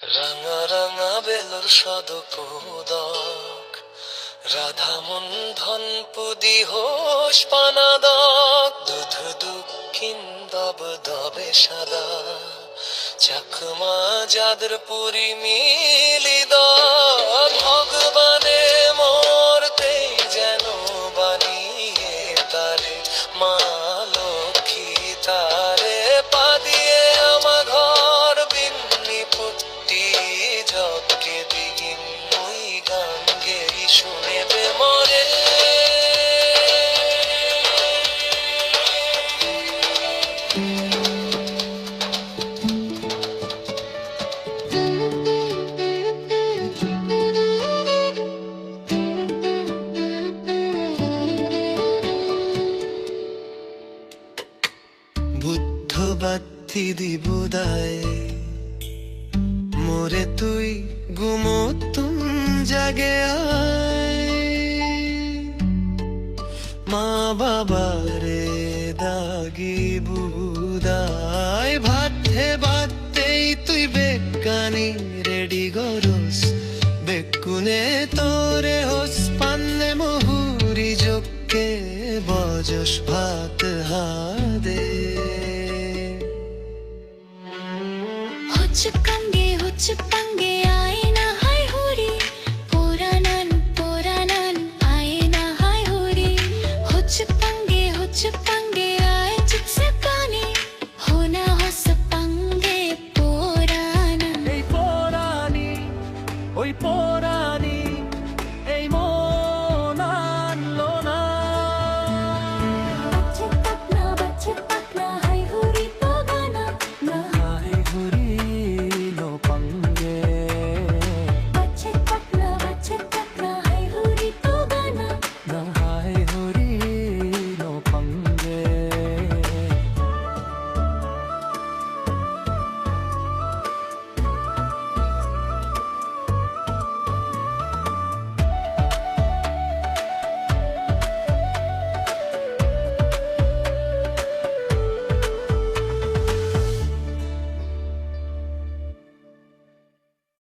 রাঙা রাঙা বেলুর সদপদক রাধা মন্ধন পুদি হোস পানাদক দুধ দুঃখিন দব দবে সাদা চাকমা যাদের পুরি মিলিদ ভগবানে মরতে যেন বানিয়ে তারে মা লক্ষ্মী তারে পা দিয়ে আমা ঘর বিন্নি পুট্টি ঝপকে দিগিন মুই গান গেই শুনেবে মরে বুদ্ধ বাত্তি দিবুদায় মোরে তুই গুমোত্তম জাগে আয় মা বাবারে দাগি বুদায় ভাতে ভাতেই তুই বেকানি রেডি গরস বেকুনে তোরে হোস পান্নে মহুরি জোকে বজস ভাত হাদে हुच कंगे आए